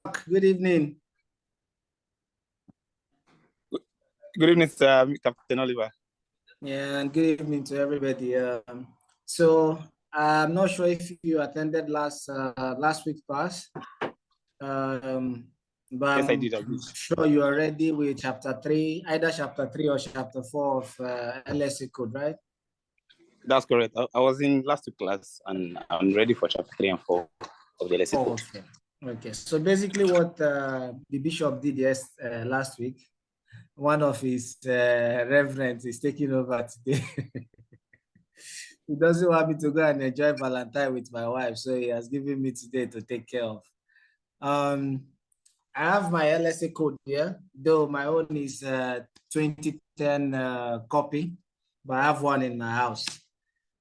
Good evening. Good evening, sir. Captain Oliver. Yeah, and good evening to everybody. So I'm not sure if you attended last week's class, but Yes, I did. I'm sure you are ready with chapter 3, either chapter 3 or chapter 4 of LSA code, right? That's correct. I was in last week's class, and I'm ready for chapter 3 and 4 of the LSA code. Okay. So basically, what the bishop did last week, one of his reverends is taking over today. He doesn't want me to go and enjoy Valentine with my wife, so he has given me today to take care of. I have my LSA code here, though my own is 2010 copy, but I have one in my house.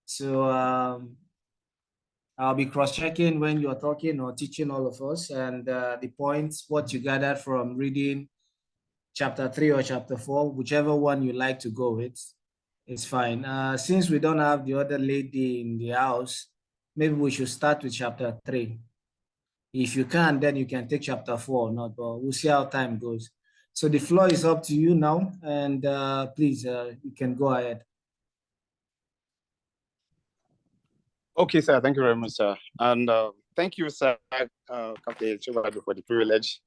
So I'll be cross-checking when you're talking or teaching all of us, and the points, what you gathered from reading chapter 3 or chapter 4, whichever one you like to go with. It's fine. Since we don't have the other lady in the house, maybe we should start with chapter 3. If you can, then you can take chapter 4 or not, but we'll see how time goes. So the floor is up to you now, and please, you can go ahead. Okay, sir. Thank you very much, sir. And thank you, sir, Captain Chubado, for the privilege.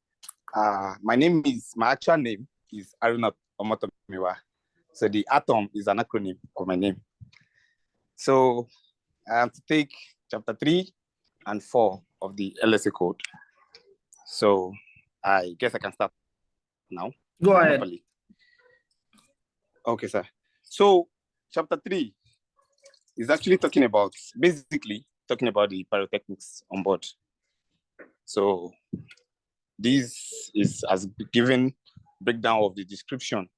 My actual name is Harunah Omotomiwa. So the atom is an acronym of my name. So I have to take chapter 3 and 4 of the LSA code. So I guess I can start now. Go ahead. Properly. Okay, sir. So chapter 3 is actually basically talking about the pyrotechnics on board. So this is as given breakdown of the description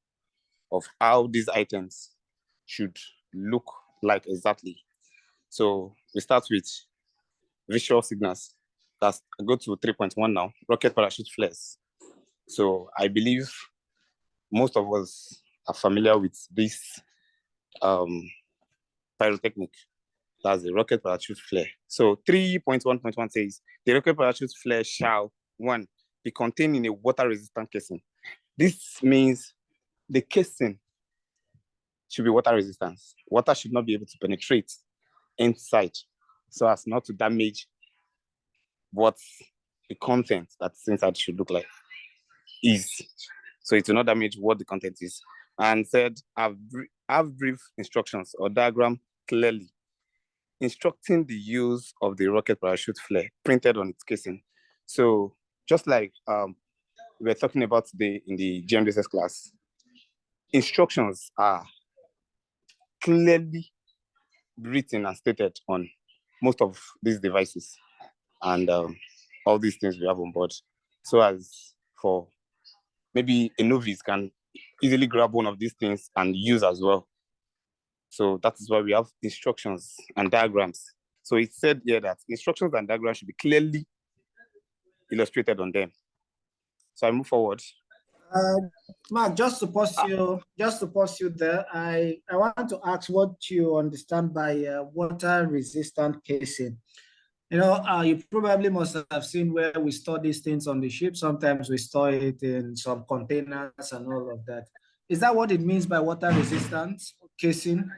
of how these items should look like exactly. So we start with visual signals. I go to 3.1 now, rocket parachute flares. So I believe most of us are familiar with this pyrotechnic. That's the rocket parachute flare. So 3.1.1 says, the rocket parachute flare shall, 1, be contained in a water-resistant casing. This means the casing should be water-resistant. Water should not be able to penetrate inside so as not to damage what the content that's inside should look like is. So it will not damage what the content is. And said, have brief instructions or diagram clearly instructing the use of the rocket parachute flare printed on its casing. So just like we were talking about today in the GMDSS class, instructions are clearly written and stated on most of these devices and all these things we have on board. So as for maybe a novice can easily grab one of these things and use as well. So that is why we have instructions and diagrams. So it said here that instructions and diagrams should be clearly illustrated on them. So I move forward. Mark, just to pause you there, I want to ask what you understand by water-resistant casing. You know, you probably must have seen where we store these things on the ship. Sometimes we store it in some containers and all of that. Is that what it means by water-resistant casing?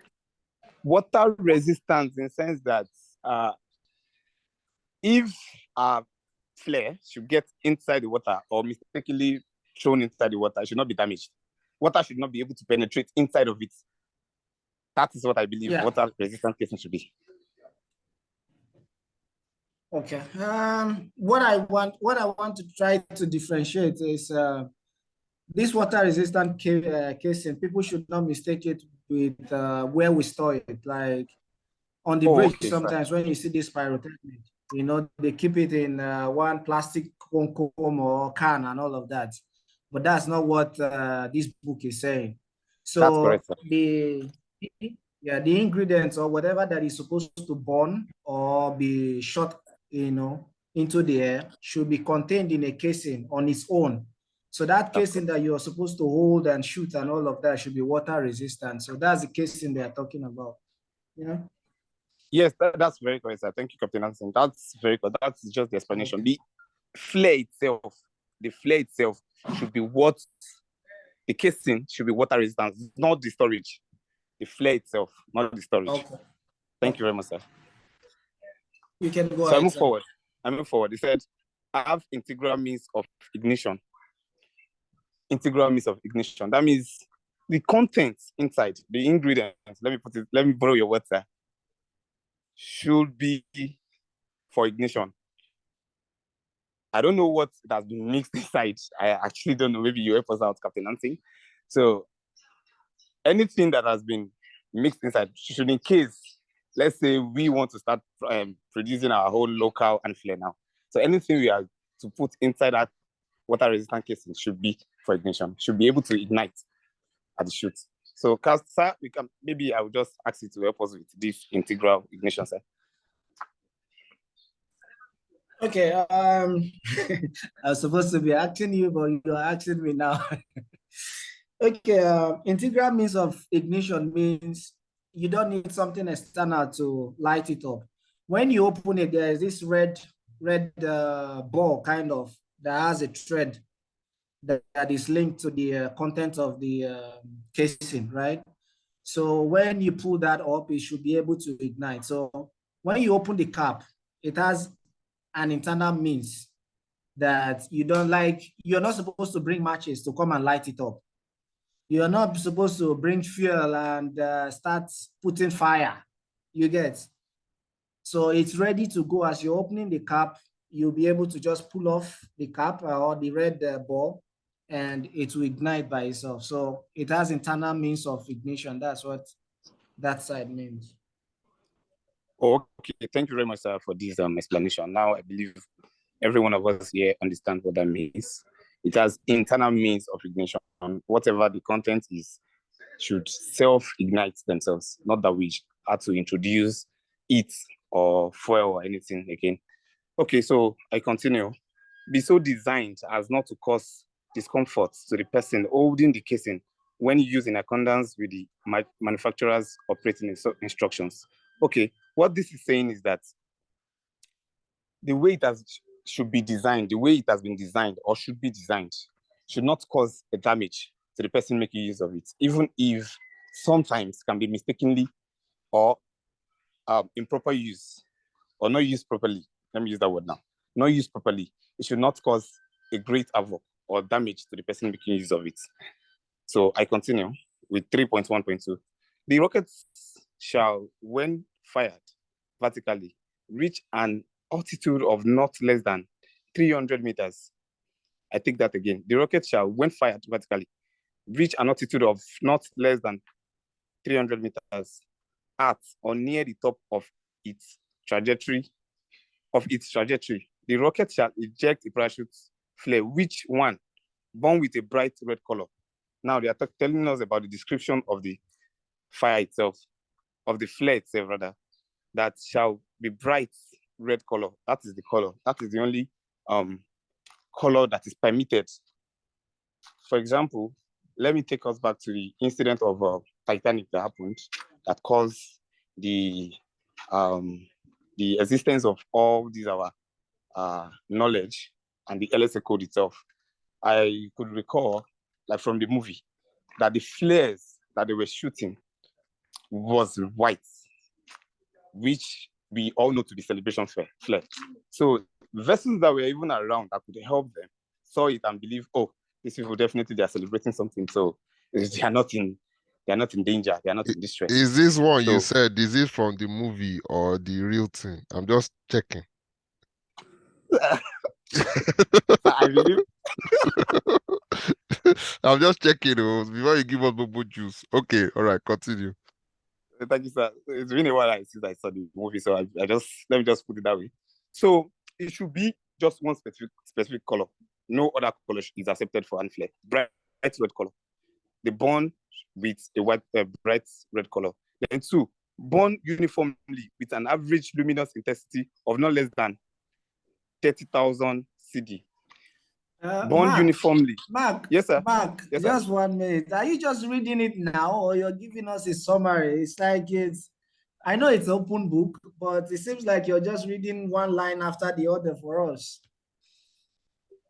Water resistance in the sense that if a flare should get inside the water or mistakenly thrown inside the water, it should not be damaged. Water should not be able to penetrate inside of it. That is what I believe water resistant casing should be. Okay. What I want to try to differentiate is this water-resistant casing. People should not mistake it with where we store it. Like on the bridge, sometimes when you see this pyrotechnic, you know, they keep it in one plastic cone or can and all of that. But that's not what this book is saying. So that's correct, sir. The ingredients or whatever that is supposed to burn or be shot, you know, into the air should be contained in a casing on its own. So that casing that you're supposed to hold and shoot and all of that should be water resistant. So that's the casing they are talking about, you know? Yes, that's very correct, sir. Thank you, Captain Hansen. That's very good. That's just the explanation. The flare itself should be what the casing should be water resistant, not the storage. The flare itself, not the storage. Okay. Thank you very much, sir. You can go So ahead. I move forward. He said, I have integral means of ignition. Integral means of ignition. That means the contents inside, the ingredients, let me borrow your words, sir, should be for ignition. I don't know what has been mixed inside. I actually don't know. Maybe you help us out, Captain Nancy. So anything that has been mixed inside should, in case, let's say we want to start producing our whole local and flare now. So anything we are to put inside that water resistant casing should be for ignition, should be able to ignite at the chute. So, sir, maybe I will just ask you to help us with this integral ignition, sir. Okay. I was supposed to be asking you, but you are asking me now. Okay. Integral means of ignition means you don't need something external to light it up. When you open it, there is this red ball kind of that has a thread that is linked to the content of the casing, right? So when you pull that up, it should be able to ignite. So when you open the cap, it has an internal means that you're not supposed to bring matches to come and light it up. You're not supposed to bring fuel and start putting fire, you get. So it's ready to go. As you're opening the cap, you'll be able to just pull off the cap or the red ball, and it will ignite by itself. So it has internal means of ignition. That's what that side means. Okay, thank you very much, sir, for this explanation. Now I believe every one of us here understands what that means. It has internal means of ignition. Whatever the content is should self-ignite themselves, not that we had to introduce it or fuel or anything again. Okay, so I continue. Be so designed as not to cause discomfort to the person holding the casing when used in accordance with the manufacturer's operating instructions. Okay, what this is saying is that the way it should be designed, the way it has been designed or should be designed, should not cause a damage to the person making use of it, even if sometimes can be mistakenly or improper use or not used properly. Let me use that word now. Not used properly. It should not cause a great havoc or damage to the person making use of it. So I continue with 3.1.2. The rockets shall, when fired vertically, reach an altitude of not less than 300 meters. I take that again. The rocket shall, when fired vertically, reach an altitude of not less than 300 meters at or near the top of its trajectory. The rocket shall eject a parachute flare, which one born with a bright red color. Now they are telling us about the description of the fire itself, of the flare itself rather, that shall be bright red color. That is the color. That is the only color that is permitted. For example, let me take us back to the incident of Titanic that happened that caused the existence of all these our knowledge and the LSA code itself. I could recall, like from the movie, that the flares that they were shooting was white, which we all know to be celebration flare. So vessels that were even around that could help them saw it and believe, oh, these people definitely they are celebrating something. So they are not in danger, they are not in distress. Is this one you said, is it from the movie or the real thing? I'm just checking. I believe. I'm just checking before you give us bobo juice. Okay, all right, continue. Thank you, sir. It's been a while since I saw the movie, so let me just put it that way. So it should be just one specific color. No other color is accepted for hand flare. Bright red color. The burn with a bright red color. Then 2, burn uniformly with an average luminous intensity of not less than 30,000 CD. Burn uniformly. Mark, yes, sir. Mark, yes, just sir. 1 minute. Are you just reading it now, or you're giving us a summary? It's like I know it's open book, but it seems like you're just reading one line after the other for us.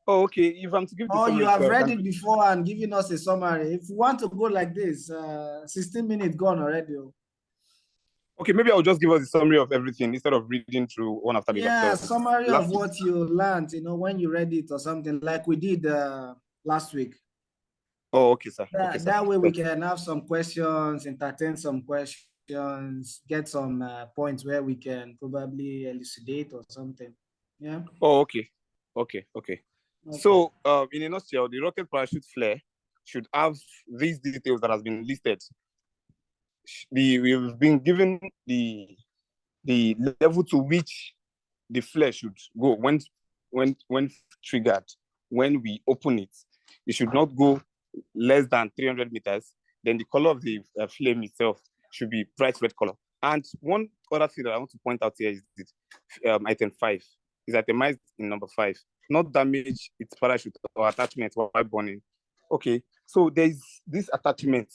Oh, okay. If I'm to give the Oh, summary, you have so I read can. it before and given us a summary. If you want to go like this, 16 minutes gone already. Okay, maybe I'll just give us a summary of everything instead of reading through one after the other. Yeah, Because summary last of week, what you learned, when you read it or something like we did last week. oh, okay, sir. Okay, sir. That way we can have some questions, entertain some questions, get some points where we can probably elucidate or something. Yeah. Oh, okay. Okay. So, in a nutshell, the rocket parachute flare should have these details that has been listed. We've been given the level to which the flare should go when triggered. When we open it, it should not go less than 300 meters. Then the color of the flame itself should be bright red color. And one other thing that I want to point out here is that item 5 is itemized in number 5. Not damage its parachute or attachment while burning. Okay, so there's this attachment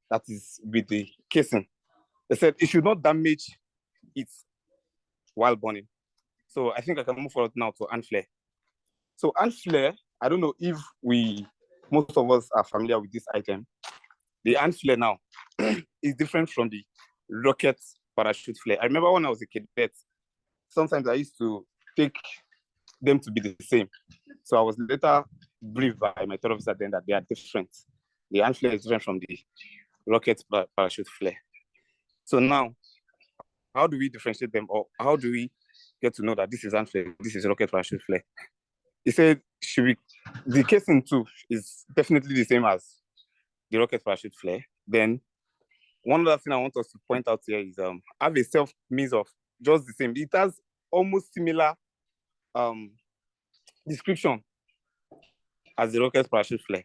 that is with the casing. They said it should not damage it while burning. So I think I can move forward now to hand flare. So hand flare, I don't know if most of us are familiar with this item. The hand flare now is different from the rocket parachute flare. I remember when I was a cadet, sometimes I used to take them to be the same. So I was later briefed by my third officer then that they are different. The hand flare is different from the rocket parachute flare. So now, how do we differentiate them, or how do we get to know that this is hand flare, this is rocket parachute flare? He said the casing too is definitely the same as the rocket parachute flare. Then one other thing I want us to point out here is have a self means of just the same. It has almost similar description as the rocket parachute flare.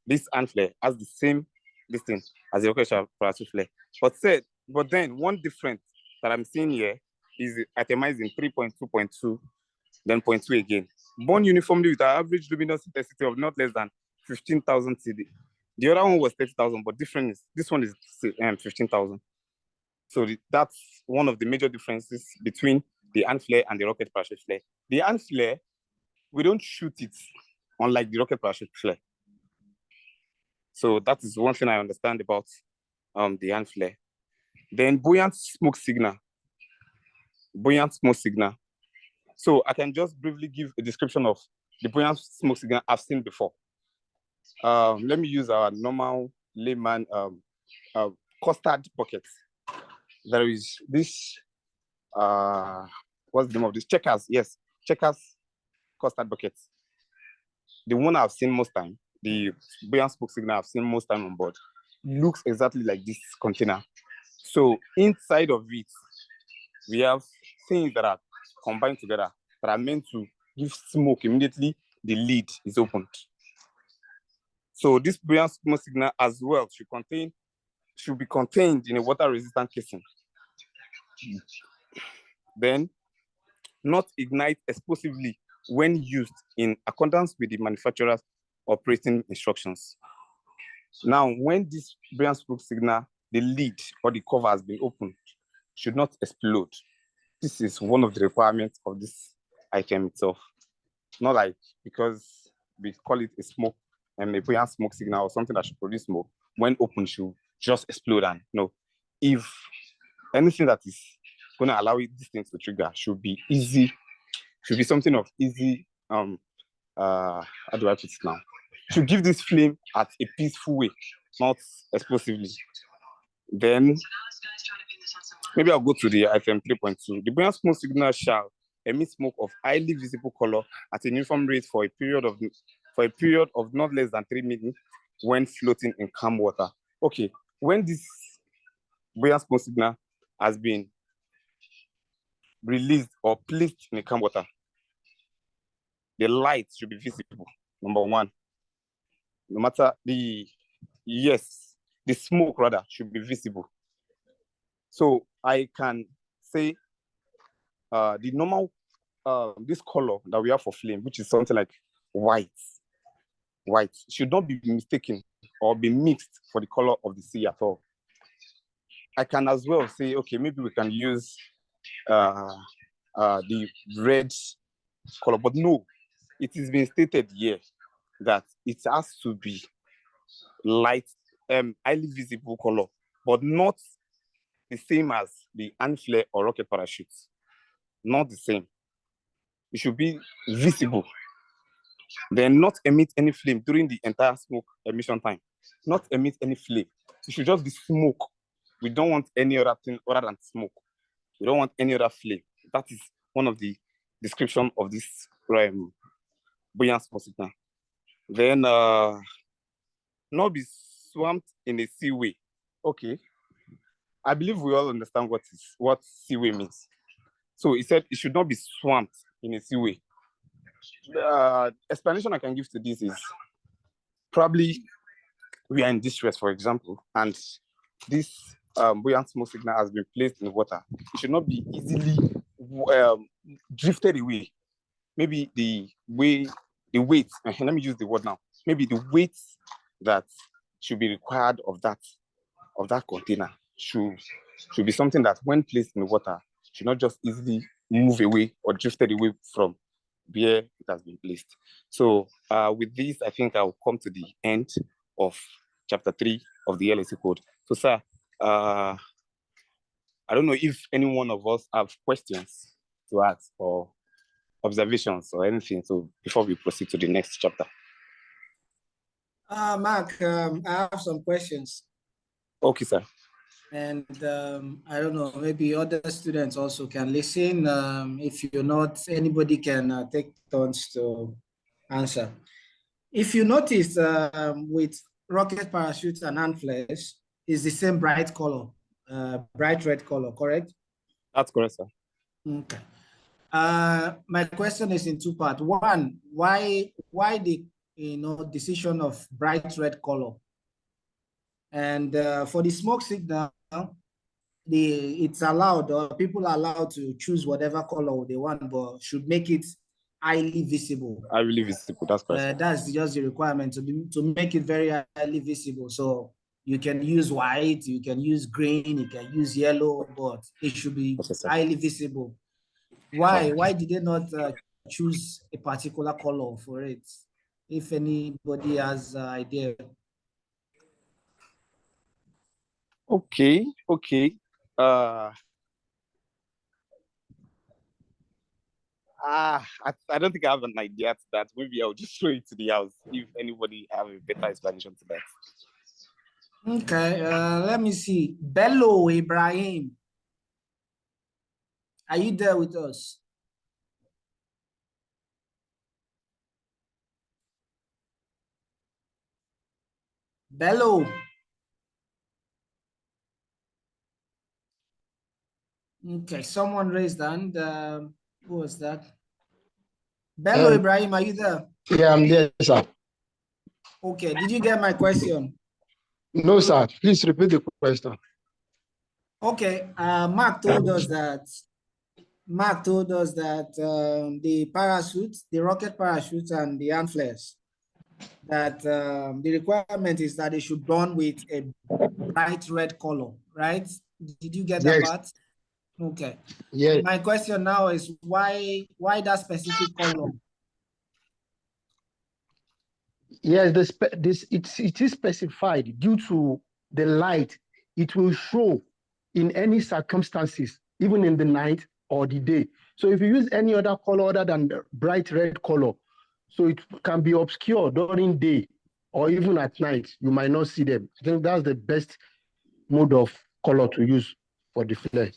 This hand flare has the same distance as the rocket parachute flare. But then one difference that I'm seeing here is itemized in 3.2.2, then 0.2 again. Born uniformly with an average luminous intensity of not less than 15,000 CD. The other one was 30,000, but this one is 15,000. So that's one of the major differences between the hand flare and the rocket parachute flare. The hand flare, we don't shoot it, unlike the rocket parachute flare. So that is one thing I understand about the hand flare. Then buoyant smoke signal. So I can just briefly give a description of the buoyant smoke signal I've seen before. Let me use our normal layman custard bucket. There is this, what's the name of this? Checkers, yes. Checkers custard bucket. The one I've seen most time, the buoyant smoke signal I've seen most time on board, looks exactly like this container. So inside of it, we have things that are combined together that are meant to give smoke immediately the lid is opened. So this buoyant smoke signal as well should be contained in a water-resistant casing. Then, not ignite explosively when used in accordance with the manufacturer's operating instructions. Now, when this buoyant smoke signal, the lid or the cover has been opened, should not explode. This is one of the requirements of this item itself. Not like because we call it a buoyant smoke signal or something that should produce smoke, when open should just explode. And no, if anything that is going to allow these things to trigger should be easy, should be something of easy, how do I put it now? Should give this flame at a peaceful way, not explosively. Then maybe I'll go to the item 3.2. The buoyant smoke signal shall emit smoke of highly visible color at a uniform rate for a period of not less than 3 minutes when floating in calm water. Okay, when this buoyant smoke signal has been released or placed in a calm water, the light should be visible, number one. No matter the smoke rather should be visible. So I can say the normal, this color that we have for flame, which is something like white, should not be mistaken or be mixed for the color of the sea at all. I can as well say, okay, maybe we can use the red color, but no, it is being stated here that it has to be light, highly visible color, but not the same as the hand flare or rocket parachute. Not the same. It should be visible. Then not emit any flame during the entire smoke emission time. Not emit any flame. It should just be smoke. We don't want any other thing other than smoke. We don't want any other flame. That is one of the description of this buoyant smoke signal. Then not be swamped in a seaway. Okay. I believe we all understand what seaway means. So he said it should not be swamped in a seaway. The explanation I can give to this is probably we are in distress, for example, and this buoyant smoke signal has been placed in the water. It should not be easily drifted away. Maybe the weight, let me use the word now. Maybe the weight that should be required of that container should be something that when placed in the water should not just easily move away or drifted away from where it has been placed. So with this, I think I'll come to the end of chapter 3 of the LSA code. So sir, I don't know if any one of us have questions to ask or observations or anything. So before we proceed to the next chapter. Mark, I have some questions. Okay, sir. And I don't know, maybe other students also can listen. If you're not, anybody can take turns to answer. If you notice, with rocket parachutes and hand flares, is the same bright color, bright red color, correct? That's correct, sir. Okay. My question is in two parts. One, why the decision of bright red color? And for the smoke signal, it's allowed, or people are allowed to choose whatever color they want, but should make it highly visible. Highly visible, that's correct. That's just the requirement to make it very highly visible. So you can use white, you can use green, you can use yellow, but it should be highly visible. Why? Why did they not choose a particular color for it? If anybody has an idea. Okay. I don't think I have an idea to that. Maybe I'll just throw it to the house if anybody have a better explanation to that. Okay, let me see. Bello Ibrahim. Are you there with us? Bello. Okay, someone raised hand. Who was that? Bello Ibrahim, are you there? Yeah, I'm there, sir. Okay, did you get my question? No, sir. Please repeat the question. Okay, Mark told us that the parachutes, the rocket parachutes and the hand flares, that the requirement is that they should burn with a bright red color, right? Did you get that part? Okay. Yeah. My question now is why that specific color? Yes, it is specified due to the light. It will show in any circumstances, even in the night or the day. So if you use any other color other than the bright red color, so it can be obscure during day or even at night, you might not see them. I think that's the best mode of color to use for the flare.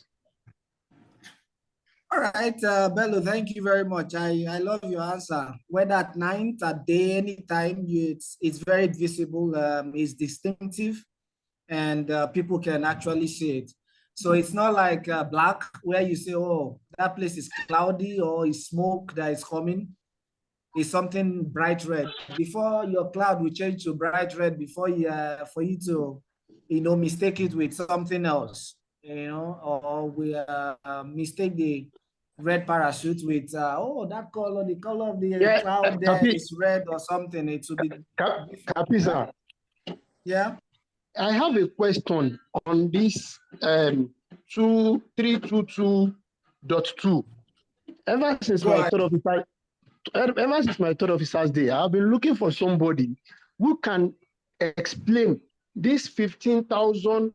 All right, Bello, thank you very much. I love your answer. Whether at night, at day, anytime, it's very visible, it's distinctive, and people can actually see it. So it's not like black, where you say, oh, that place is cloudy or it's smoke that is coming. It's something bright red. Before your cloud will change to bright red, before for you to, mistake it with something else, or we mistake the red parachute with that color, the color of the cloud there is red or something. It will be Capisa. Yeah. I have a question on this 2322.2. Ever since my third officer, ever since my third officer's day, I've been looking for somebody who can explain this 15,000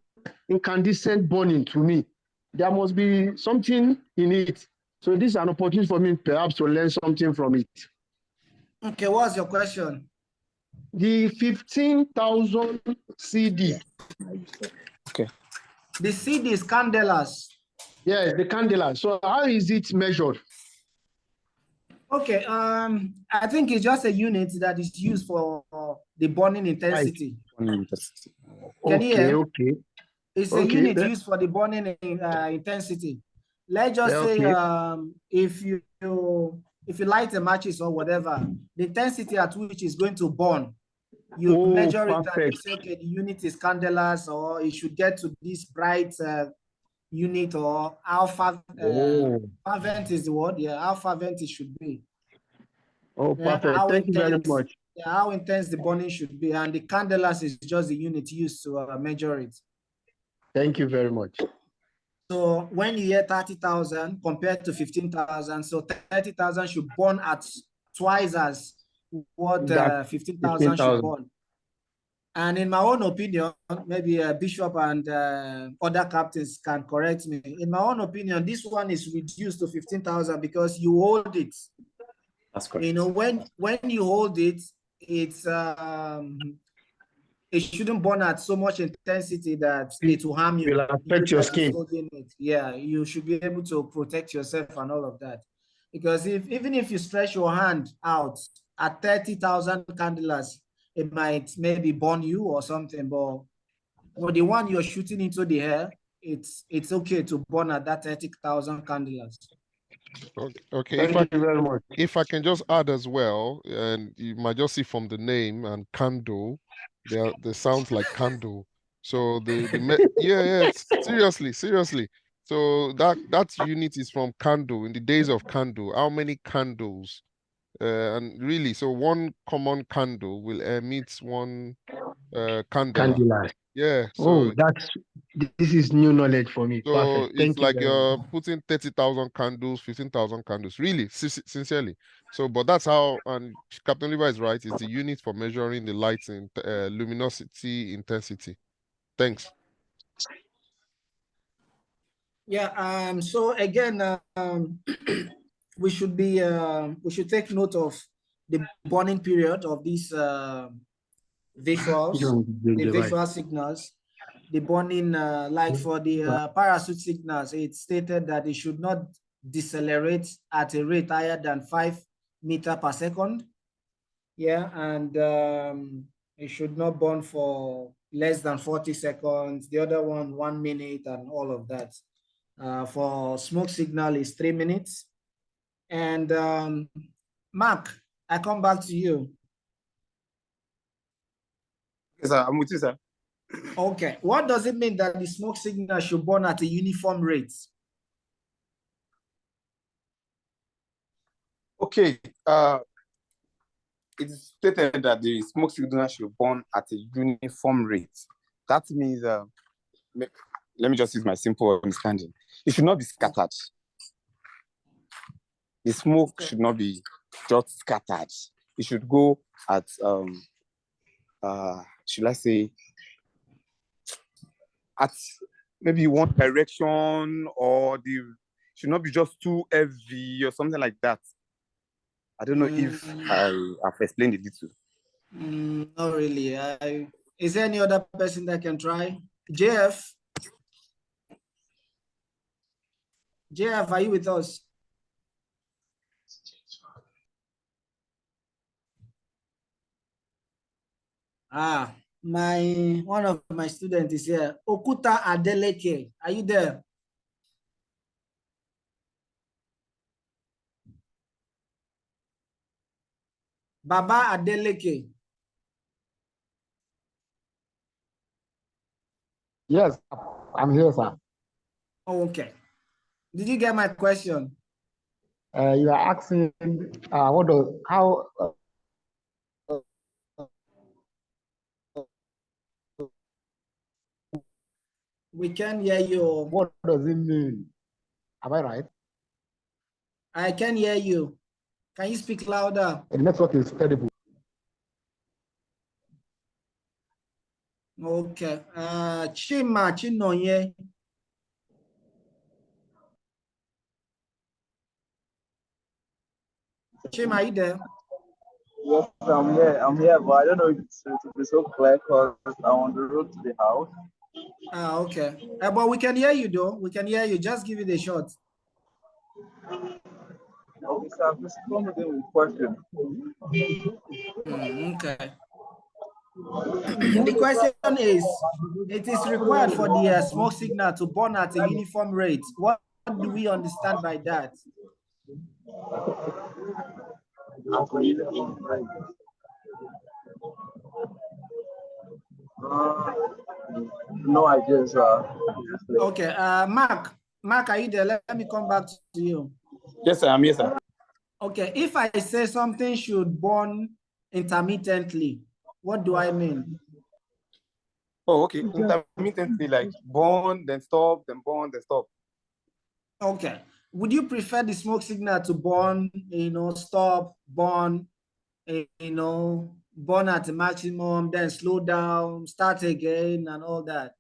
incandescent burning to me. There must be something in it. So this is an opportunity for me perhaps to learn something from it. Okay, what's your question? The 15,000 CD. Okay. The CD is candelas. Yes, the candela. So how is it measured? Okay, I think it's just a unit that is used for the burning intensity. Can you hear? Okay. It's a unit used for the burning intensity. Let's just say if you light a matches or whatever, the intensity at which is going to burn, you measure it and you say, okay, the unit is candelas, or it should get to this bright unit, or alpha fervent is the word. Yeah, how fervent it should be. Oh, perfect. Thank you very much. Yeah, how intense the burning should be, and the candelas is just the unit used to measure it. Thank you very much. So when you hear 30,000 compared to 15,000, so 30,000 should burn at twice as what 15,000 should burn. And in my own opinion, maybe Bishop and other captains can correct me. In my own opinion, this one is reduced to 15,000 because you hold it. That's correct. You know, when you hold it, it's it shouldn't burn at so much intensity that it will harm you. Will affect your skin. Yeah, you should be able to protect yourself and all of that. Because even if you stretch your hand out at 30,000 candelas, it might maybe burn you or something. But the one you're shooting into the air, it's okay to burn at that 30,000 candelas. Okay. Thank you very much. If I can just add as well, and you might just see from the name and candle, they sounds like candle. So seriously. So that unit is from candle. In the days of candle, how many candles? And really, so one common candle will emit one candela. Yeah. So this is new knowledge for me. so Perfect. it's Thank you like very you're much. putting 30,000 candles, 15,000 candles, really, sincerely. So, but that's how, and Captain Levi is right, it's the unit for measuring the light's luminosity intensity. Thanks. Yeah, so again, we should take note of the burning period of these visuals, the visual signals, the burning, like for the parachute signals, it's stated that it should not decelerate at a rate higher than 5 meters per second. Yeah, and it should not burn for less than 40 seconds. The other one, 1 minute, and all of that. For smoke signal is 3 minutes. And Mark, I come back to you. Yes, sir, I'm with you, sir. Okay, what does it mean that the smoke signal should burn at a uniform rate? Okay, it is stated that the smoke signal should burn at a uniform rate. That means, let me just use my simple understanding. It should not be scattered. The smoke should not be just scattered. It should go at, should I say, at maybe one direction, or should not be just too heavy or something like that. I don't know if I've explained it little. Not really. Is there any other person that can try? JF, are you with us? One of my students is here. Okuta Adeleke, are you there? Baba Adeleke. Yes, I'm here, sir. Oh, okay. Did you get my question? You are asking how We can hear you. what does it mean? Am I right? I can hear you. Can you speak louder? The network is terrible. Okay. Chima Chinonye. Chima, are you there? Yes, I'm here. I'm here, but I don't know if it's to be so clear because I'm on the road to the house. Okay. But we can hear you though. We can hear you. Just give it a shot. Okay, so I'm just coming in with question. Okay. The question is, it is required for the smoke signal to burn at a uniform rate. What do we understand by that? No idea, sir. Okay. Mark, are you there? Let me come back to you. Yes, sir. I'm here, sir. Okay. If I say something should burn intermittently, what do I mean? Oh, okay. Intermittently, like burn, then stop, then burn, then stop. Okay. Would you prefer the smoke signal to burn, stop, burn, burn at the maximum, then slow down, start again, and all that?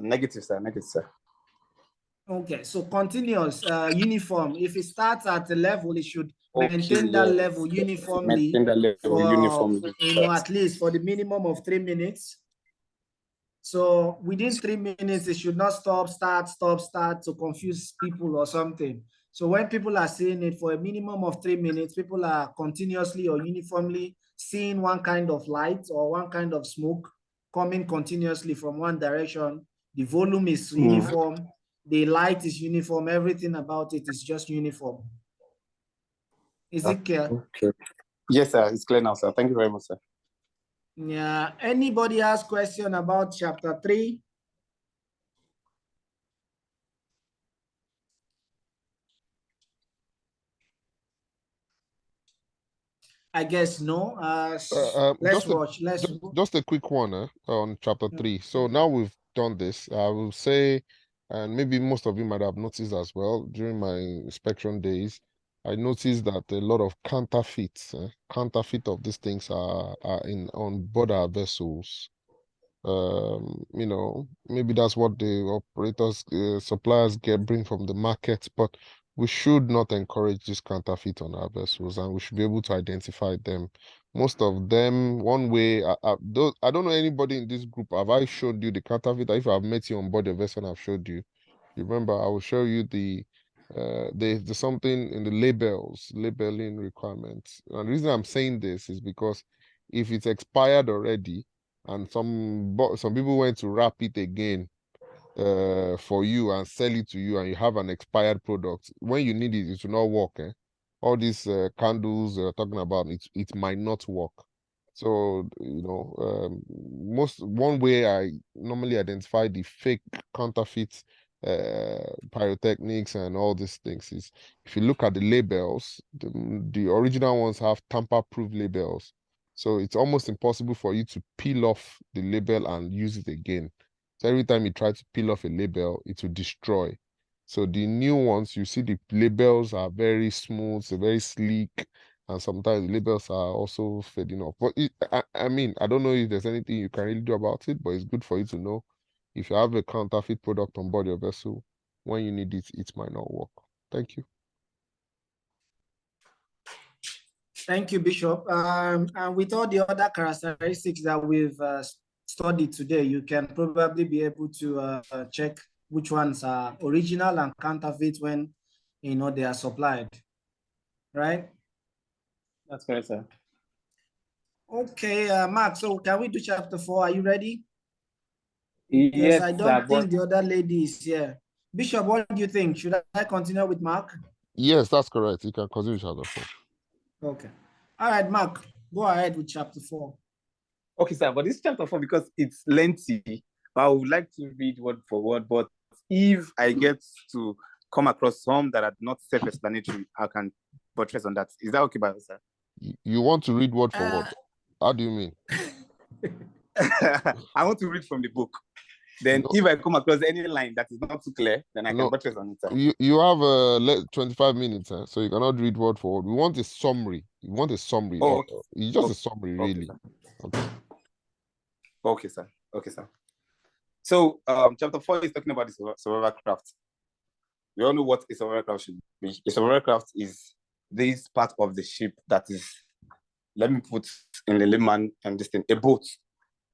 Negative, sir. Negative, sir. Okay, so continuous, uniform. If it starts at a level, it should Okay, maintain that yes. level uniformly Maintain that level for, uniformly. at least for the minimum of 3 minutes. So within 3 minutes, it should not stop, start to confuse people or something. So when people are seeing it for a minimum of 3 minutes, people are continuously or uniformly seeing one kind of light or one kind of smoke coming continuously from one direction. The volume is uniform, the light is uniform, everything about it is just uniform. Is it clear? Okay. Yes, sir. It's clear now, sir. Thank you very much, sir. Yeah. Anybody has question about chapter 3? I guess no. Let's watch. Just a quick one on chapter 3. So now we've done this. I will say, and maybe most of you might have noticed as well during my inspection days, I noticed that a lot of counterfeit of these things are on board our vessels. Maybe that's what the operators, suppliers bring from the market, but we should not encourage this counterfeit on our vessels, and we should be able to identify them. Most of them, one way, I don't know anybody in this group. Have I showed you the counterfeit? If I've met you on board the vessel and I've showed you, you remember, I will show you there's something in the labeling requirements. And the reason I'm saying this is because if it's expired already, and some people went to wrap it again for you and sell it to you, and you have an expired product, when you need it, it will not work. All these candles they're talking about, it might not work. So one way I normally identify the fake counterfeit pyrotechnics and all these things is, if you look at the labels, the original ones have tamper-proof labels. So it's almost impossible for you to peel off the label and use it again. So every time you try to peel off a label, it will destroy. So the new ones, you see the labels are very smooth, they're very sleek, and sometimes the labels are also fading off. But I mean, I don't know if there's anything you can really do about it, but it's good for you to know if you have a counterfeit product on board your vessel, when you need it, it might not work. Thank you. Thank you, Bishop. And with all the other characteristics that we've studied today, you can probably be able to check which ones are original and counterfeit when they are supplied, right? That's correct, sir. Okay, Mark, so can we do chapter 4? Are you ready? Yes, I don't think the other lady is here. Bishop, what do you think? Should I continue with Mark? Yes, that's correct. You can continue chapter 4. Okay. All right, Mark, go ahead with chapter 4. Okay, sir, but this chapter 4, because it's lengthy, I would like to read word for word, but if I get to come across some that are not self-explanatory, I can buttress on that. Is that okay by you, sir? You want to read word for word? How do you mean? I want to read from the book. Then No. if I come across any line that is not too clear, then I No. can buttress on it. Sir. You have 25 minutes, so you cannot read word for word. We want a summary. You want a summary. Oh, okay. It's just Okay. a summary, Okay, really. sir. Okay. Okay, sir. Okay, sir. So, chapter 4 is talking about the survival craft. We all know what a survival craft should be. A survival craft is this part of the ship that is, let me put in the layman and this thing, a boat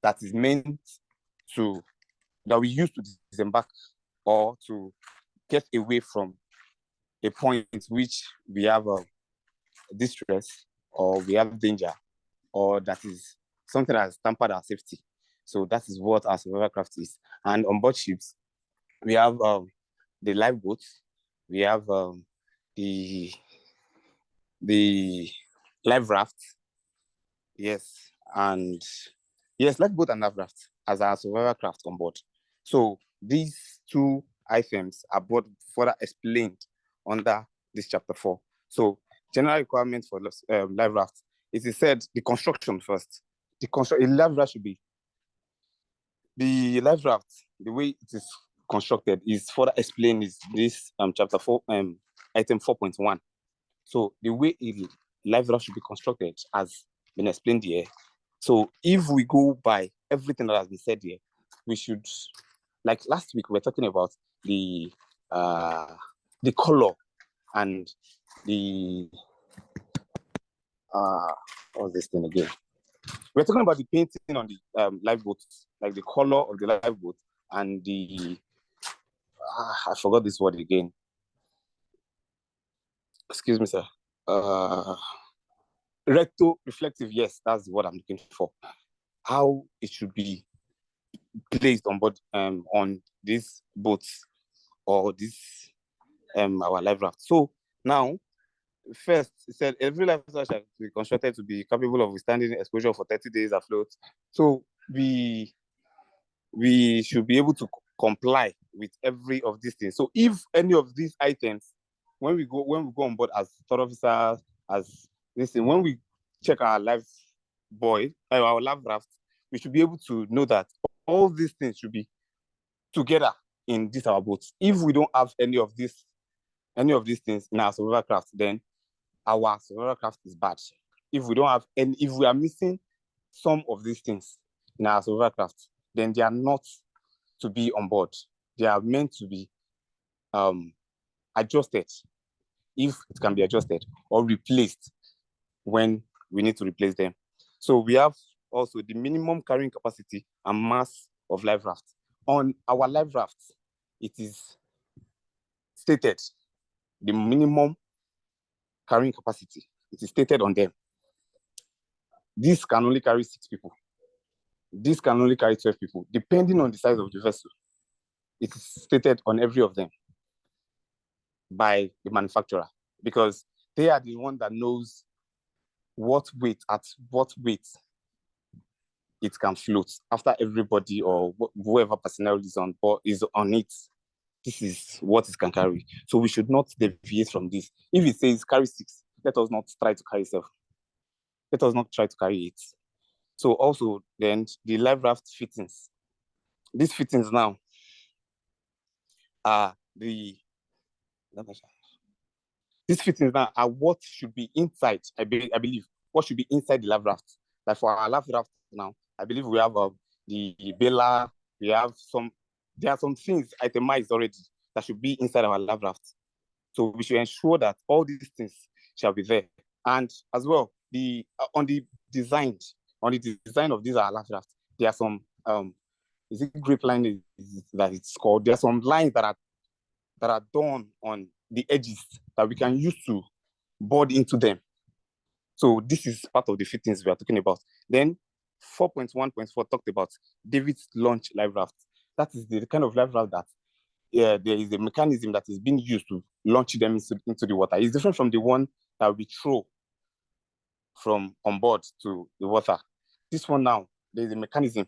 that is meant to, that we use to disembark or to get away from a point which we have distress or we have danger or that is something that has tampered our safety. So that is what our survival craft is. And on board ships, we have the lifeboats, we have the life raft, yes, and yes, lifeboat and life raft as our survival craft on board. So these two items are both further explained under this chapter 4. So general requirements for life raft, it is said the construction first. A life raft should be, the life raft, the way it is constructed is further explained is this chapter 4, item 4.1. So the way a life raft should be constructed has been explained here. So if we go by everything that has been said here, we should, like last week we were talking about the color and the what's this thing again? We're talking about the painting on the lifeboat, like the color of the lifeboat and the I forgot this word again. Excuse me, sir. Recto reflective, yes, that's what I'm looking for. How it should be placed on board on these boats or this our life raft. So now, first, it said every life raft shall be constructed to be capable of withstanding exposure for 30 days afloat. So we should be able to comply with every of these things. So if any of these items, when we go on board as third officers, as this thing, when we check our life buoy, our life raft, we should be able to know that all these things should be together in this our boats. If we don't have any of these things in our survival craft, then our survival craft is bad. If we don't have any, if we are missing some of these things in our survival craft, then they are not to be on board. They are meant to be adjusted, if it can be adjusted, or replaced when we need to replace them. So we have also the minimum carrying capacity and mass of life raft. On our life raft, it is stated the minimum carrying capacity. It is stated on them. This can only carry 6 people. This can only carry 12 people, depending on the size of the vessel. It is stated on every of them by the manufacturer, because they are the one that knows what weight it can float after everybody or whoever personnel is on board is on it. This is what it can carry. So we should not deviate from this. If it says carry 6, let us not try to carry 7. Let us not try to carry 8. So also then the life raft fittings. These fittings now are these fittings now are what should be inside. I believe what should be inside the life raft. Like for our life raft now, I believe we have the bailer. We have there are some things itemized already that should be inside our life raft. So we should ensure that all these things shall be there. And as well, on the design of these our life raft, there are some is it grip line that it's called? There are some lines that are done on the edges that we can use to board into them. So this is part of the fittings we are talking about. Then 4.1.4 talked about David's launch life raft. That is the kind of life raft that there is a mechanism that is being used to launch them into the water. It's different from the one that we throw from on board to the water. This one now, there is a mechanism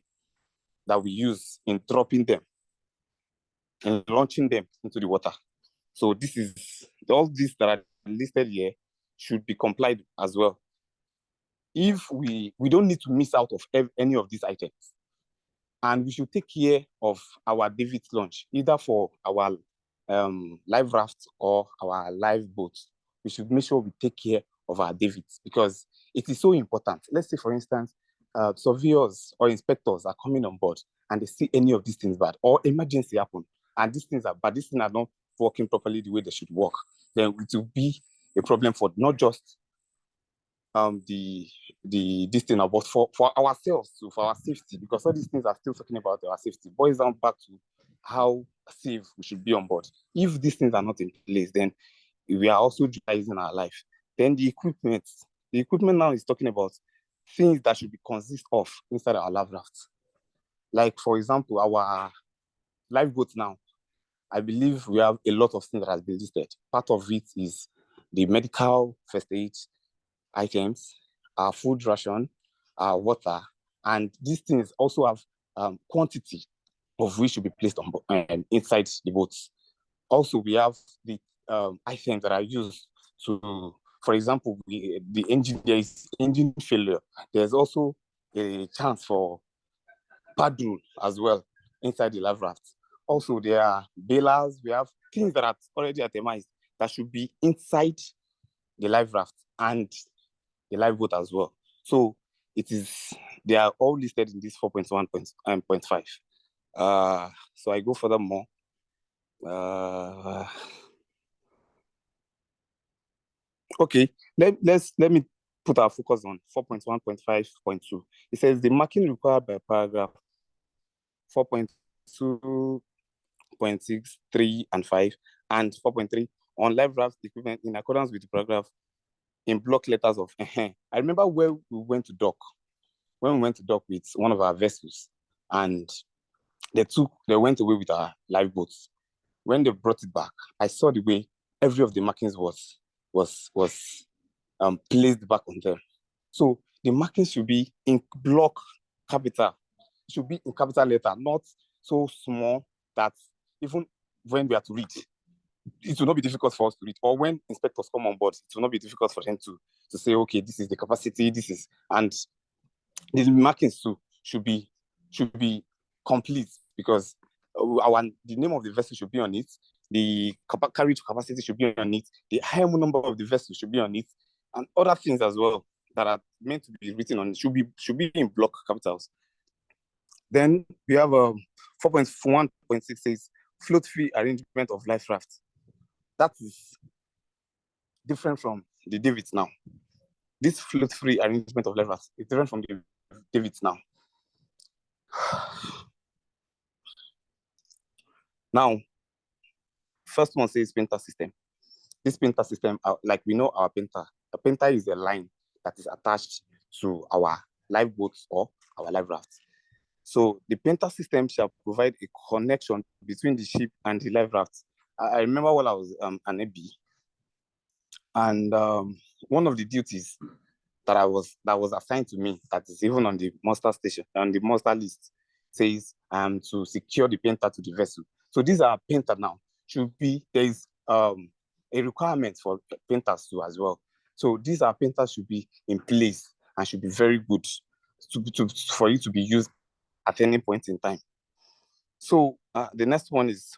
that we use in dropping them and launching them into the water. So this is all these that are listed here should be complied as well. If we don't need to miss out of any of these items. And we should take care of our David's launch, either for our live raft or our live boat. We should make sure we take care of our Davids because it is so important. Let's say, for instance, surveyors or inspectors are coming on board and they see any of these things bad or emergency happen and these things are bad, these things are not working properly the way they should work, then it will be a problem for not just this thing, but for ourselves too, for our safety, because all these things are still talking about our safety. Boils down back to how safe we should be on board. If these things are not in place, then we are also jeopardizing our life. Then the equipment now is talking about things that should be consist of inside our life rafts. Like, for example, our lifeboat now, I believe we have a lot of things that has been listed. Part of it is the medical first aid items, our food ration, our water, and these things also have quantity of which should be placed on inside the boats. Also, we have the items that are used to, for example, the engine, there is engine failure. There's also a chance for paddle as well inside the life raft. Also, there are bailers. We have things that are already itemized that should be inside the life raft and the lifeboat as well. So they are all listed in this 4.1.5. So I go furthermore. Okay, let me put our focus on 4.1.5.2. It says the marking required by paragraph 4.2.6, 3, and 5, and 4.3 on live raft equipment in accordance with the paragraph in block letters of. I remember where we went to dock. When we went to dock with one of our vessels, and they went away with our lifeboats. When they brought it back, I saw the way every of the markings was placed back on them. So the markings should be in block capital. It should be in capital letter, not so small that even when we are to read, it will not be difficult for us to read. Or when inspectors come on board, it will not be difficult for them to say, okay, this is the capacity, and the markings too should be complete, because the name of the vessel should be on it, the carriage capacity should be on it, the high number of the vessel should be on it, and other things as well that are meant to be written on it should be in block capitals. Then we have 4.1.6 says float-free arrangement of life raft. That is different from the Davids now. This float-free arrangement of life raft is different from the Davids now. Now, first one says painter system. This painter system, like we know our painter. A painter is a line that is attached to our lifeboats or our life rafts. So the painter system shall provide a connection between the ship and the life rafts. I remember when I was an AB, and one of the duties that was assigned to me, that is even on the muster station, on the muster list, says to secure the painter to the vessel. So these are painter now. There is a requirement for painters too as well. So these are painters should be in place and should be very good for you to be used at any point in time. So the next one is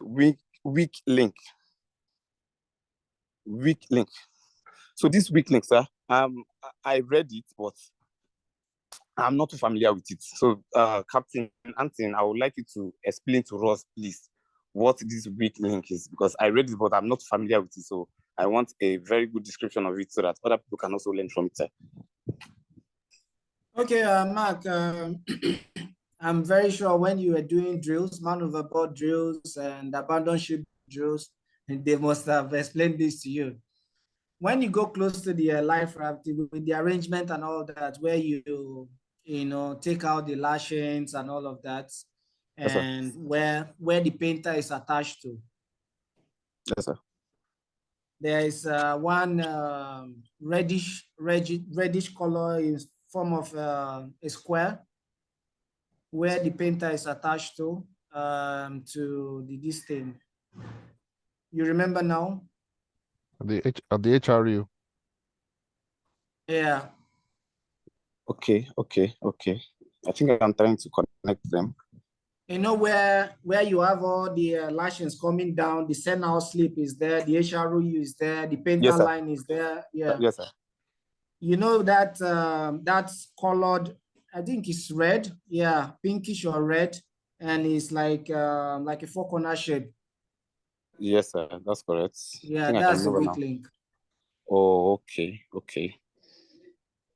weak link. Weak link. So this weak link, sir, I read it, but I'm not too familiar with it. So Captain Anton, I would like you to explain to us, please, what this weak link is, because I read it, but I'm not familiar with it. So I want a very good description of it so that other people can also learn from it, sir. Okay, Mark, I'm very sure when you were doing drills, man overboard drills and abandoned ship drills, they must have explained this to you. When you go close to the life raft with the arrangement and all that, where you take out the lashings and all of that, and yes, where the painter is attached to. Yes, sir. There is one reddish color in form of a square where the painter is attached to this thing. You remember now? At the HRU. Yeah. Okay. I think I'm trying to connect them. You know where you have all the lashings coming down, the send-out slip is there, the HRU is there, the painter Yes, sir. line is there. Yeah. Yes, sir. You know that that's colored, I think it's red. Yeah, pinkish or red, and it's like a four-corner shape. Yes, sir. That's correct. Yeah, I think I that's can the remember weak now. link. Oh, okay, okay.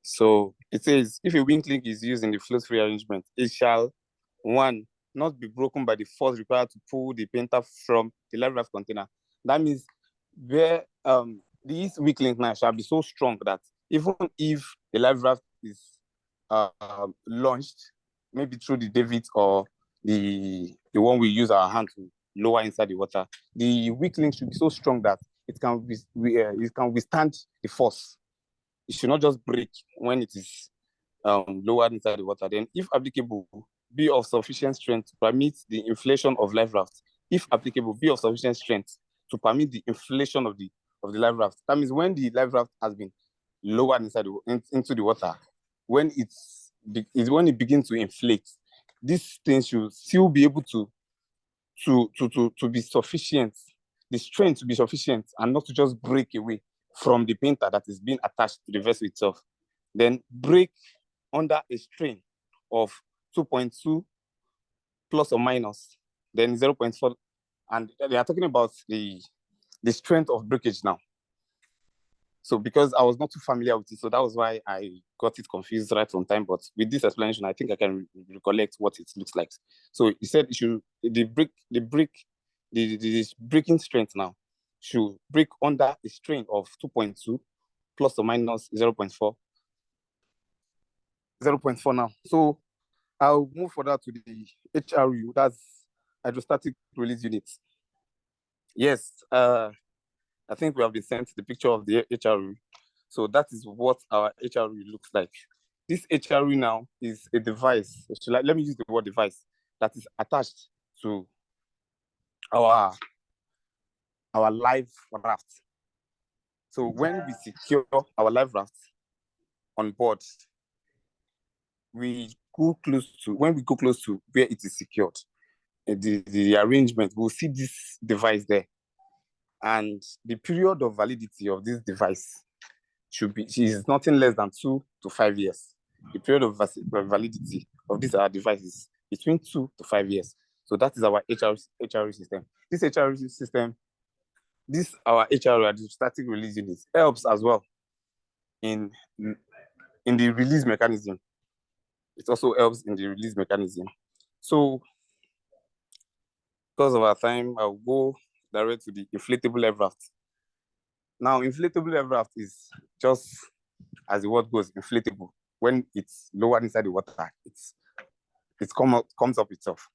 So it says if a weak link is used in the float-free arrangement, it shall, one, not be broken by the force required to pull the painter from the live raft container. That means where this weak link now shall be so strong that even if the live raft is launched, maybe through the davit or the one we use our hand to lower inside the water, the weak link should be so strong that it can withstand the force. It should not just break when it is lowered inside the water. Then, if applicable, be of sufficient strength to permit the inflation of life raft. If applicable, be of sufficient strength to permit the inflation of the life raft. That means when the life raft has been lowered into the water, when when it begins to inflate, this thing should still be able to be sufficient, the strength to be sufficient, and not to just break away from the painter that is being attached to the vessel itself. Then break under a strain of 2.2 plus or minus, then 0.4. And they are talking about the strength of breakage now. So because I was not too familiar with it, so that was why I got it confused right from time. But with this explanation, I think I can recollect what it looks like. So you said it should the breaking strength now should break under a strain of 2.2 plus or minus 0.4. 0.4 now. So I'll move further to the HRU, that's hydrostatic release unit. Yes, I think we have been sent the picture of the HRU. So that is what our HRU looks like. This HRU now is a device, let me use the word device, that is attached to our live raft. So when we secure our live raft on board, when we go close to where it is secured, the arrangement, we'll see this device there. And the period of validity of this device is nothing less than 2 to 5 years. The period of validity of this device is between 2 to 5 years. So that is our HRU system. This HRU system, our HRU, hydrostatic release unit, helps as well in the release mechanism. It also helps in the release mechanism. So because of our time, I'll go direct to the inflatable aircraft. Now, inflatable aircraft is just, as the word goes, inflatable. When it's lowered inside the water, it comes up itself.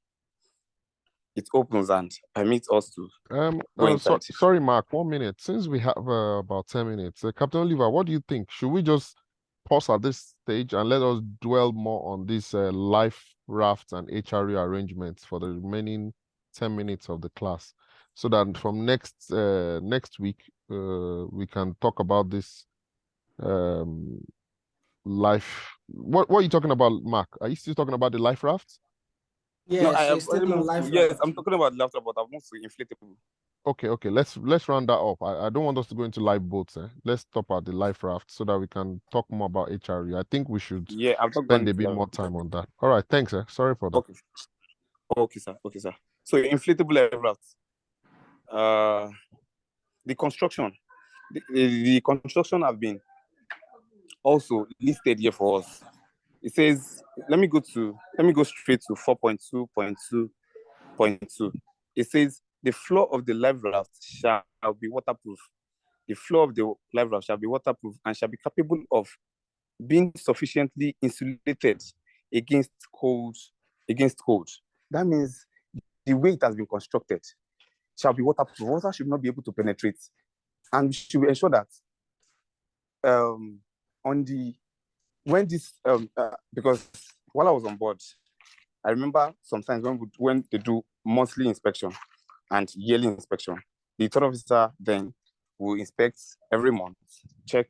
It opens and permits us to go inside. Sorry, Mark, 1 minute. Since we have about 10 minutes, Captain Oliver, what do you think? Should we just pause at this stage and let us dwell more on this life raft and HRE arrangements for the remaining 10 minutes of the class, so that from next week we can talk about this life. What are you talking about, Mark? Are you still talking about the life raft? Yes, no, I'm talking about life raft, but I've moved to inflatable. Okay. Let's round that up. I don't want us to go into live boats. Let's stop at the life raft so that we can talk more about HRE. I think we should spend a bit more time on that. All right, thanks, sir. Sorry for that. Okay, sir. So inflatable aircraft. The construction. The construction have been also listed here for us. It says, let me go straight to 4.2.2.2. It says the floor of the live raft shall be waterproof. The floor of the live raft shall be waterproof and shall be capable of being sufficiently insulated against cold. That means the way it has been constructed shall be waterproof. Water should not be able to penetrate. And we should ensure that because while I was on board, I remember sometimes when they do monthly inspection and yearly inspection, the third officer then will inspect every month, check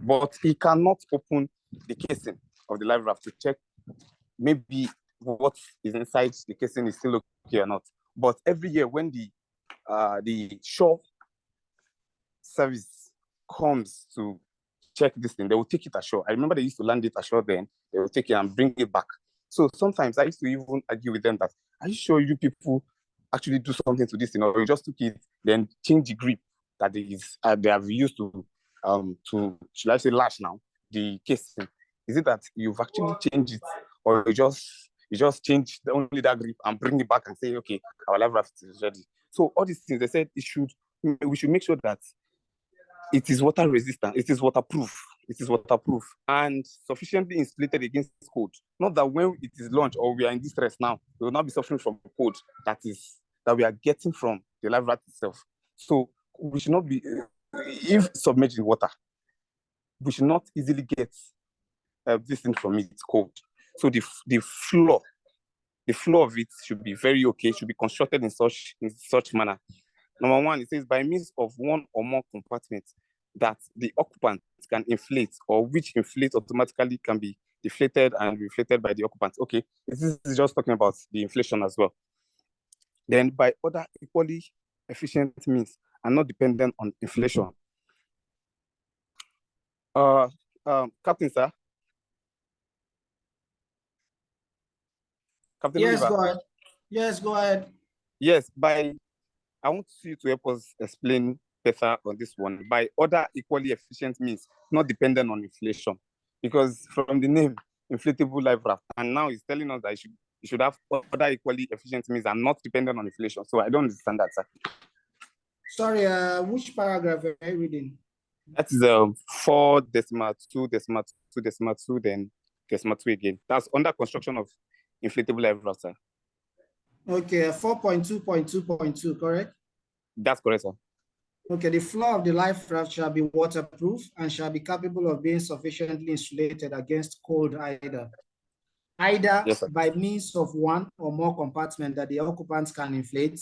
but he cannot open the casing of the live raft to check maybe what is inside the casing is still okay or not. But every year when the shore service comes to check this thing, they will take it ashore. I remember they used to land it ashore then. They will take it and bring it back. So sometimes I used to even argue with them that, are you sure you people actually do something to this thing, or you just took it, then change the grip that they have used to should I say lash now, the casing? Is it that you've actually changed it, or you just change only that grip and bring it back and say, okay, our life raft is ready? So all these things, they said we should make sure that it is water resistant, it is waterproof, and sufficiently insulated against cold. Not that when it is launched or we are in distress now, we will not be suffering from cold that we are getting from the life raft itself. So we should not be, if submerged in water, we should not easily get this thing from it cold. So the floor of it should be very okay, should be constructed in such manner. Number one, it says by means of one or more compartments that the occupant can inflate, or which inflate automatically can be deflated and reflated by the occupant. Okay, this is just talking about the inflation as well. Then by other equally efficient means and not dependent on inflation. Captain, sir. Captain Yes, Oliver. go ahead. Yes, go ahead. Yes, I want you to help us explain better on this one. By other equally efficient means, not dependent on inflation. Because from the name, inflatable life raft, and now he's telling us that you should have other equally efficient means and not dependent on inflation. So I don't understand that, sir. Sorry, which paragraph are you reading? That is 4.2.2.2, then 2 again. That's under construction of inflatable life raft, sir. Okay, 4.2.2.2, correct? That's correct, sir. Okay, the floor of the life raft shall be waterproof and shall be capable of being sufficiently insulated against cold either Yes, sir. by means of one or more compartments that the occupants can inflate,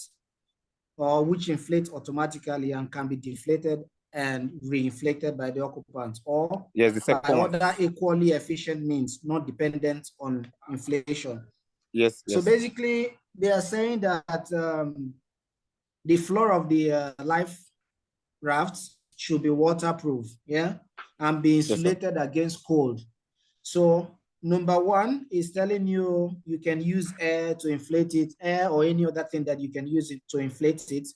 or which inflate automatically and can be deflated and reinflated by the occupants, or yes, the by one. other equally efficient means not dependent on inflation. Yes. So basically, they are saying that the floor of the life rafts should be waterproof, yeah, and be insulated against cold. So number one is telling you can use air to inflate it, air or any other thing that you can use it to inflate it,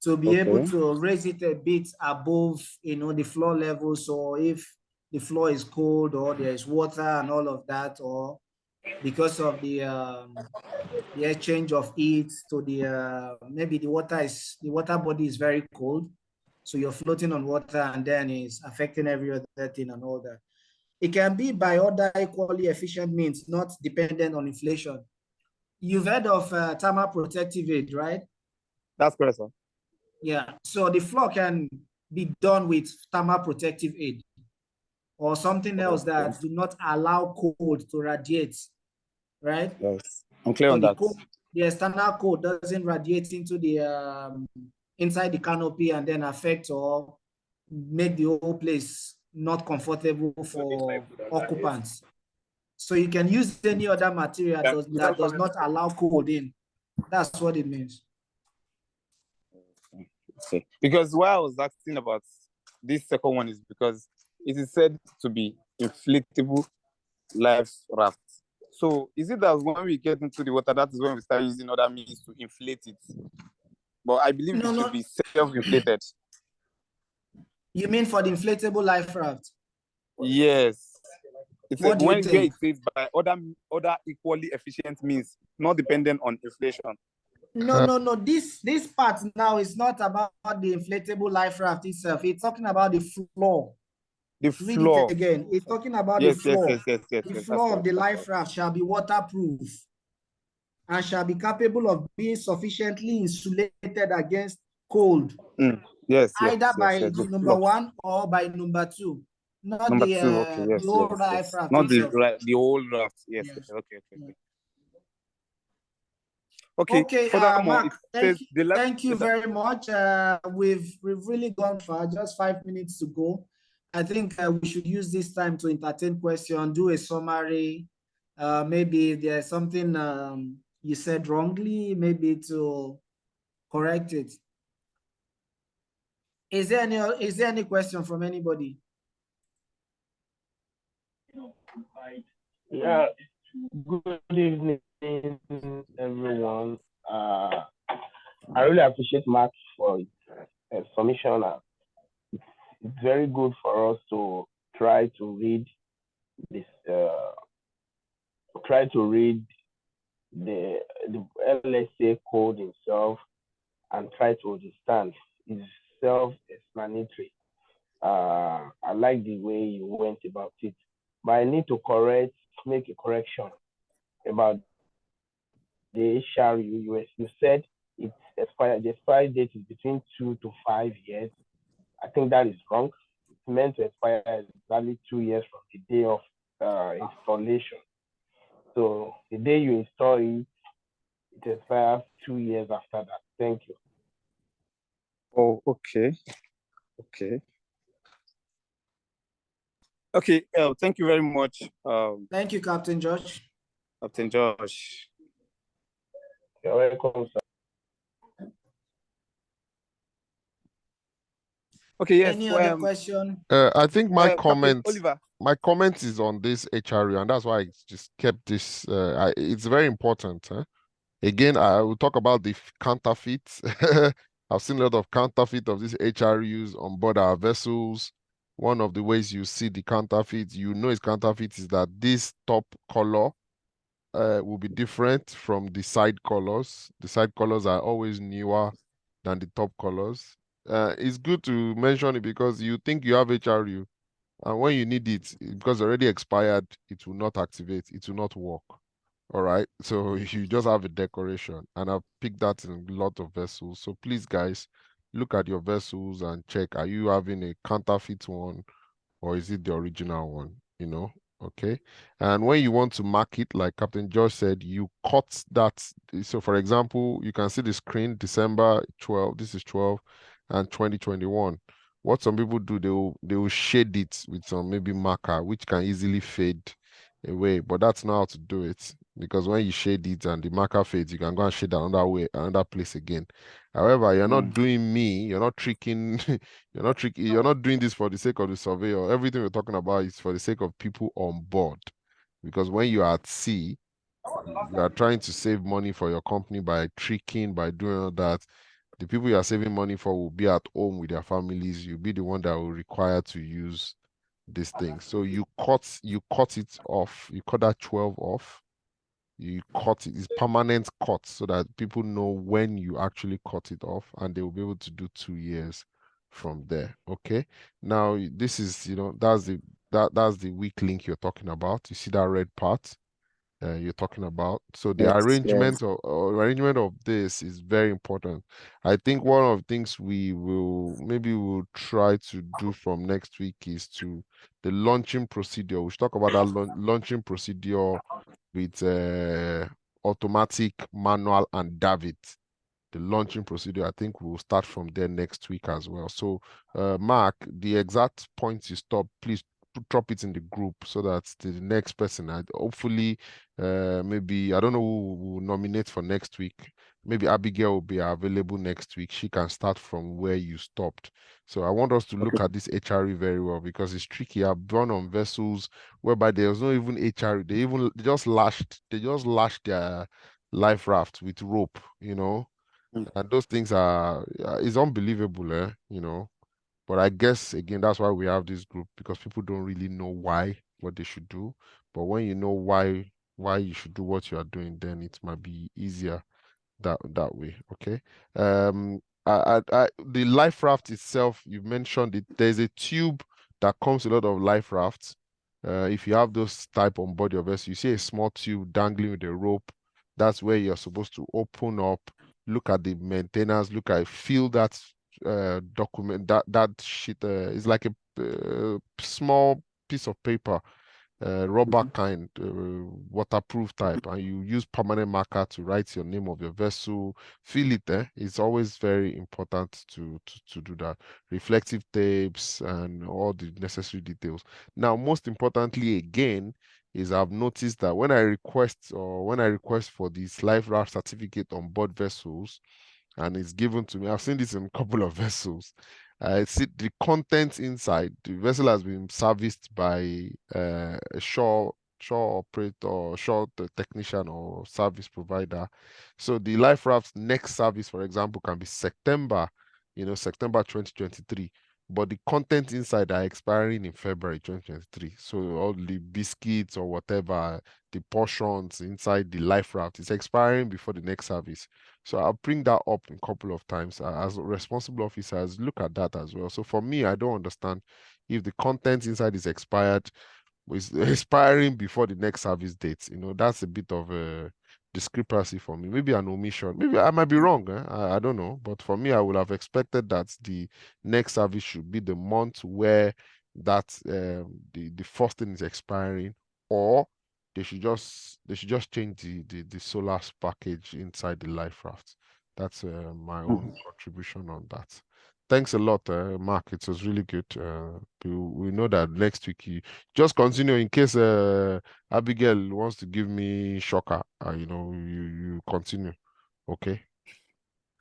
to be able to raise it a bit above, the floor level. So if the floor is cold or there is water and all of that, or because of the exchange of heat to maybe the water body is very cold, so you're floating on water and then it's affecting every other thing and all that. It can be by other equally efficient means, not dependent on inflation. You've heard of thermal protective aid, right? That's correct, sir. Yeah, so the floor can be done with thermal protective aid or something else that do not allow cold to radiate, right? Yes, I'm clear on that. The external cold doesn't radiate into the inside the canopy and then affect or make the whole place not comfortable for occupants. So you can use any other material that does not allow cold in. That's what it means. Okay. Because why I was asking about this second one is because it is said to be inflatable life raft. So is it that when we get into the water, that is when we start using other means to inflate it? But I believe it should be self-inflated. You mean for the inflatable life raft? Yes. What do you think? It says by other equally efficient means, not dependent on inflation. No. This part now is not about the inflatable life raft itself. It's talking about the floor. The Read floor. it again. It's talking about the floor. Yes. The floor of the life raft shall be waterproof and shall be capable of being sufficiently insulated against cold. Yes. Either by number one or by number two. Not number the, two, okay, yes, the old life raft. Not the old raft. Yes. Okay. Mark, thank you very much. We've really gone far, just 5 minutes to go. I think we should use this time to entertain questions, do a summary, maybe there's something you said wrongly, maybe to correct it. Is there any question from anybody? Yeah, good evening, everyone. I really appreciate Mark for his submission. It's very good for us to try to read this, try to read the LSA code itself and try to understand. It's self-explanatory. I like the way you went about it, but I need to make a correction about the HRU. You said it's expired. The expiry date is between 2 to 5 years. I think that is wrong. It's meant to expire exactly 2 years from the day of installation. So the day you install it, it expires 2 years after that. Thank you. Oh, okay. Okay. Okay. Thank you very much. Thank you, Captain George. Captain Josh. You're welcome, sir. Okay. Yes. Any other question? I think my Captain comment, Oliver. my comment is on this HRU, and that's why I just kept this. It's very important. Again, I will talk about the counterfeits. I've seen a lot of counterfeit of these HRUs on board our vessels. One of the ways you see the counterfeit, you know it's counterfeit, is that this top color will be different from the side colors. The side colors are always newer than the top colors. It's good to mention it because you think you have HRU, and when you need it, because already expired, it will not activate, it will not work. All right, so you just have a decoration, and I've picked that in a lot of vessels. So please, guys, look at your vessels and check: are you having a counterfeit one, or is it the original one? Okay. And when you want to mark it, like Captain George said, you cut that. So, for example, you can see the screen December 12. This is 12 and 2021. What some people do, they will shade it with some maybe marker, which can easily fade away. But that's not how to do it, because when you shade it and the marker fades, you can go and shade another place again. However, you're not doing me, you're not tricking, you're not doing this for the sake of the surveyor. Everything we're talking about is for the sake of people on board. Because when you are at sea, you are trying to save money for your company by tricking, by doing all that. The people you are saving money for will be at home with their families. You'll be the one that will require to use this thing. So you cut it off. You cut that 12 off. You cut it. It's permanent cut so that people know when you actually cut it off, and they will be able to do 2 years from there. Okay. Now this is, that's the weak link you're talking about. You see that red part you're talking about. So the arrangement of this is very important. I think one of the things we'll try to do from next week is the launching procedure. We should talk about that launching procedure with automatic, manual, and David. The launching procedure, I think we'll start from there next week as well. So, Mark, the exact points you stop, please drop it in the group so that the next person, hopefully, maybe, I don't know who will nominate for next week. Maybe Abigail will be available next week. She can start from where you stopped. So I want us to look at this HRE very well, because it's tricky. I've gone on vessels whereby there was not even HRE. They just lashed their life raft with rope, and those things is unbelievable, But I guess again, that's why we have this group, because people don't really know what they should do. But when you know why you should do what you are doing, then it might be easier that way. Okay. The life raft itself, you mentioned it. There's a tube that comes with a lot of life rafts. If you have those type on board your vessel, you see a small tube dangling with a rope. That's where you're supposed to open up, look at the maintenance, feel that document, that sheet. It's like a small piece of paper, rubber kind, waterproof type, and you use permanent marker to write your name of your vessel. Feel it. It's always very important to do that. Reflective tapes and all the necessary details. Now, most importantly, again, is I've noticed that when I request for this life raft certificate on board vessels, and it's given to me, I've seen this in a couple of vessels. I see the contents inside. The vessel has been serviced by a shore operator, or shore technician, or service provider. So the life raft's next service, for example, can be September, September 2023. But the contents inside are expiring in February 2023. So all the biscuits or whatever, the portions inside the life raft is expiring before the next service. So I'll bring that up a couple of times. As responsible officers, look at that as well. So for me, I don't understand if the content inside is expired, is expiring before the next service date. That's a bit of a discrepancy for me. Maybe an omission. Maybe I might be wrong. I don't know. But for me, I would have expected that the next service should be the month where that the first thing is expiring, or they should just change the solar package inside the life raft. That's my own contribution on that. Thanks a lot, Mark. It was really good. We know that next week you just continue in case Abigail wants to give me shocker. You continue. Okay.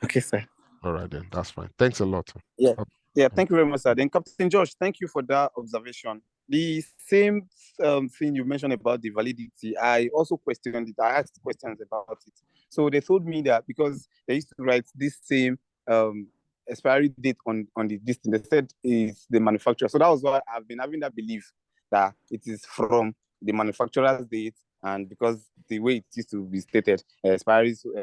Okay, sir. All right then. That's fine. Thanks a lot. Yeah. Thank you very much, sir. Then Captain George, thank you for that observation. The same thing you mentioned about the validity, I also questioned it. I asked questions about it. So they told me that because they used to write this same expiry date on this thing, they said is the manufacturer. So that was why I've been having that belief that it is from the manufacturer's date, and because the way it used to be stated, expires. So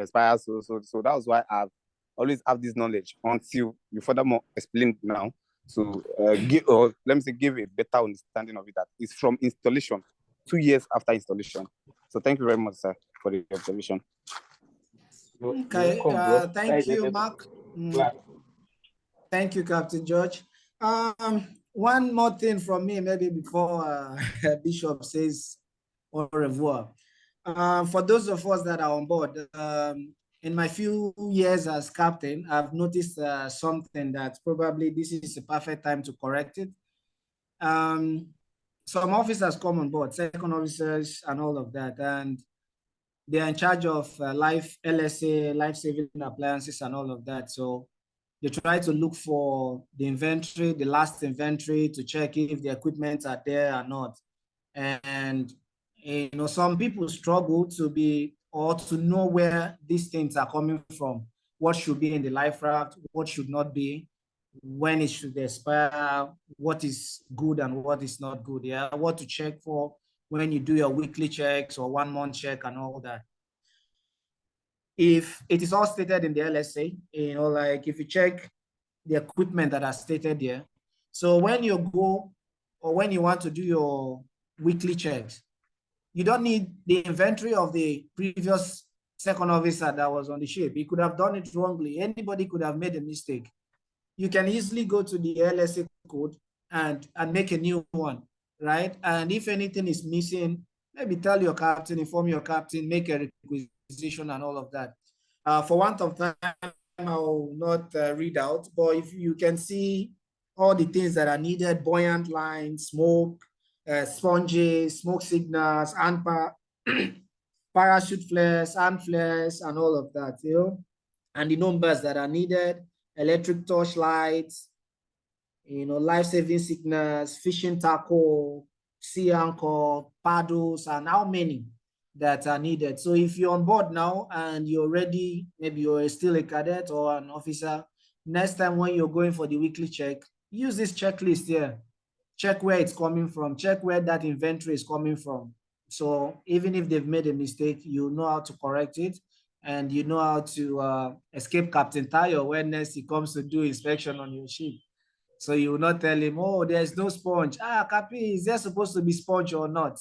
that was why I've always have this knowledge until you furthermore explain now. So give a better understanding of it, that it's from installation, 2 years after installation. So thank you very much, sir, for the observation. Okay, thank you, Mark. Thank you, Captain George. One more thing from me, maybe before Bishop says au revoir. For those of us that are on board, in my few years as captain, I've noticed something that probably this is a perfect time to correct it. Some officers come on board, second officers and all of that, and they're in charge of life LSA, life-saving appliances and all of that. So they try to look for the inventory, the last inventory, to check if the equipment are there or not. And some people struggle to know where these things are coming from, what should be in the life raft, what should not be, when it should expire, what is good and what is not good. Yeah, what to check for when you do your weekly checks or 1 month check and all that. If it is all stated in the LSA, like if you check the equipment that are stated there, so when you go or when you want to do your weekly checks, you don't need the inventory of the previous second officer that was on the ship. He could have done it wrongly. Anybody could have made a mistake. You can easily go to the LSA code and make a new one, right? And if anything is missing, maybe tell your captain, inform your captain, make a requisition and all of that. For want of time, I will not read out, but if you can see all the things that are needed: buoyant lines, smoke, sponges, smoke signals, and parachute flares, hand flares, and all of that, and the numbers that are needed: electric torch lights, life-saving signals, fishing tackle, sea anchor, paddles, and how many that are needed. So if you're on board now and you're ready, maybe you're still a cadet or an officer, next time when you're going for the weekly check, use this checklist here. Check where it's coming from, check where that inventory is coming from. So even if they've made a mistake, you know how to correct it, and you know how to escape Captain Tayo when next he comes to do inspection on your ship. So you will not tell him, oh, there's no sponge. Capi, is there supposed to be sponge or not?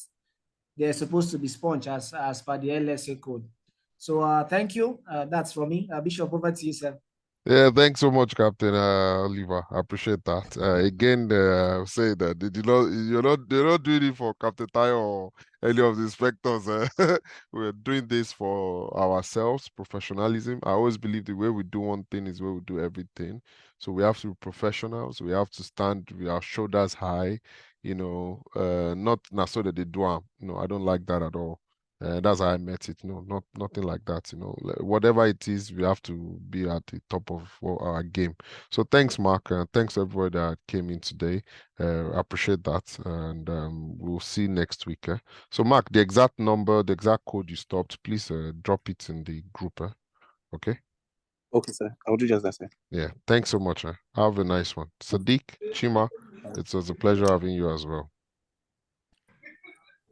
They're supposed to be sponge as per the LSA code. So thank you. That's from me. Bishop, over to you, sir. Yeah, thanks so much, Captain Oliver. I appreciate that. Again, I'll say that they're not doing it for Captain Tayo or any of the inspectors. We're doing this for ourselves, professionalism. I always believe the way we do one thing is the way we do everything. So we have to be professionals. We have to stand with our shoulders high. not so that they do. I don't like that at all. That's how I met it. Nothing like that. Whatever it is, we have to be at the top of our game. So thanks, Mark. Thanks everybody that came in today. I appreciate that, and we'll see next week. So, Mark, the exact number, the exact code you stopped, please drop it in the group. Okay. Okay, sir. I'll do just that, sir. Yeah. Thanks so much. Have a nice one, Sadiq, Chima. It was a pleasure having you as well.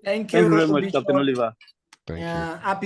Thank you Thank you very much, Bishop. Captain Oliver. Thank you. Happy